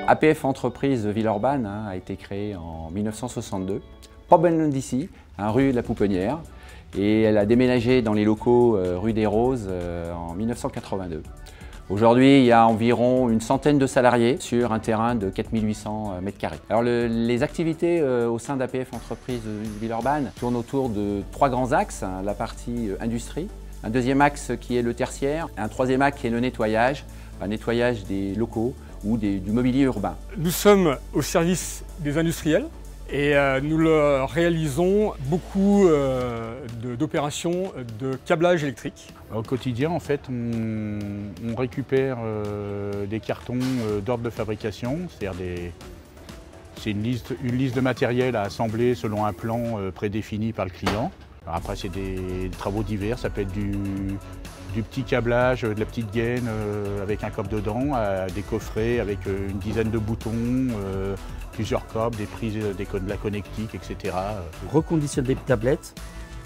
APF Entreprise Villeurbanne a été créée en 1962, pas bien loin d'ici, rue de la Pouponnière, et elle a déménagé dans les locaux rue des Roses en 1982. Aujourd'hui, il y a environ une centaine de salariés sur un terrain de 4800 m². Alors les activités au sein d'APF Entreprise Villeurbanne tournent autour de 3 grands axes. La partie industrie, un deuxième axe qui est le tertiaire, un troisième axe qui est le nettoyage des locaux ou du mobilier urbain. Nous sommes au service des industriels et nous leur réalisons beaucoup d'opérations de câblage électrique. Au quotidien, en fait, on récupère des cartons d'ordre de fabrication, c'est-à-dire c'est une liste de matériel à assembler selon un plan prédéfini par le client. Alors après, c'est des travaux divers, ça peut être du petit câblage, de la petite gaine avec un coffre dedans, à des coffrets avec une dizaine de boutons, plusieurs câbles, des prises, de la connectique, etc. On reconditionne des tablettes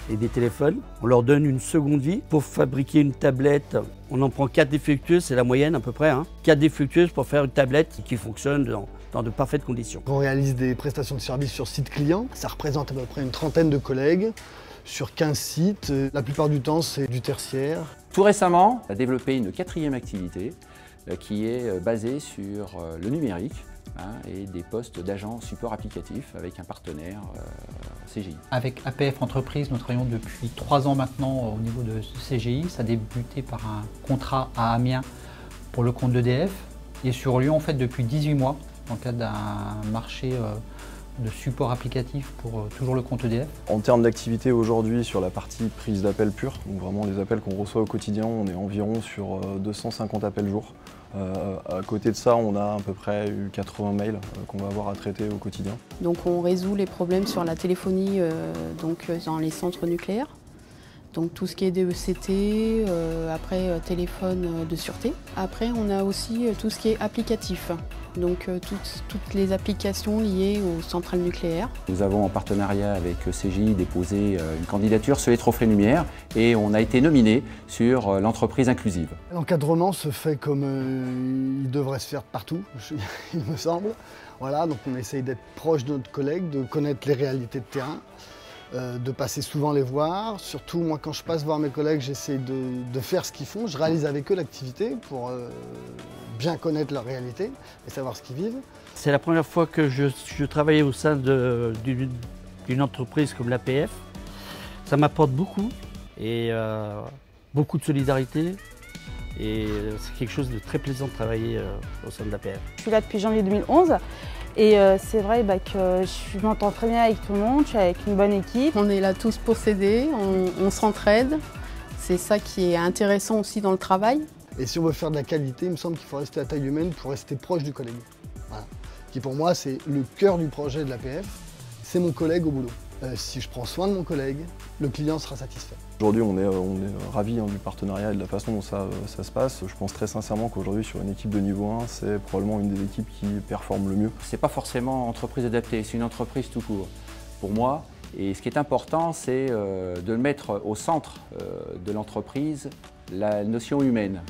et des téléphones. On leur donne une seconde vie. Pour fabriquer une tablette, on en prend 4 défectueuses, c'est la moyenne à peu près. 4 défectueuses pour faire une tablette qui fonctionne dans de parfaites conditions. On réalise des prestations de services sur site client. Ça représente à peu près une trentaine de collègues sur 15 sites. La plupart du temps, c'est du tertiaire. Tout récemment, on a développé une 4e activité qui est basée sur le numérique et des postes d'agents support applicatif avec un partenaire CGI. Avec APF Entreprise, nous travaillons depuis 3 ans maintenant au niveau de CGI. Ça a débuté par un contrat à Amiens pour le compte d'EDF et sur Lyon en fait depuis 18 mois dans le cadre d'un marché de support applicatif pour toujours le compte EDF. En termes d'activité aujourd'hui sur la partie prise d'appels pure, donc vraiment les appels qu'on reçoit au quotidien, on est environ sur 250 appels jour. À côté de ça, on a à peu près 80 mails qu'on va avoir à traiter au quotidien. Donc on résout les problèmes sur la téléphonie dans les centres nucléaires. Donc tout ce qui est DECT, après téléphone de sûreté. Après on a aussi tout ce qui est applicatif. Donc toutes les applications liées aux centrales nucléaires. Nous avons en partenariat avec CGI déposé une candidature sur les trophées Lumière et on a été nominé sur l'entreprise inclusive. L'encadrement se fait comme il devrait se faire partout, il me semble. Voilà, donc on essaye d'être proche de notre collègue, de connaître les réalités de terrain. De passer souvent les voir. Surtout, moi, quand je passe voir mes collègues, j'essaie de faire ce qu'ils font. Je réalise avec eux l'activité pour bien connaître leur réalité et savoir ce qu'ils vivent. C'est la première fois que je travaillais au sein d'une entreprise comme l'APF. Ça m'apporte beaucoup et beaucoup de solidarité. Et c'est quelque chose de très plaisant de travailler au sein de l'APF. Je suis là depuis janvier 2011. Et c'est vrai que je m'entends très bien avec tout le monde, je suis avec une bonne équipe. On est là tous pour s'aider, on s'entraide. C'est ça qui est intéressant aussi dans le travail. Et si on veut faire de la qualité, il me semble qu'il faut rester à taille humaine pour rester proche du collègue. Voilà. Qui pour moi, c'est le cœur du projet de l'APF, c'est mon collègue au boulot. Si je prends soin de mon collègue, le client sera satisfait. Aujourd'hui, on est ravis du partenariat et de la façon dont ça se passe. Je pense très sincèrement qu'aujourd'hui, sur une équipe de niveau 1, c'est probablement une des équipes qui performe le mieux. Ce n'est pas forcément entreprise adaptée, c'est une entreprise tout court pour moi. Et ce qui est important, c'est de mettre au centre de l'entreprise la notion humaine.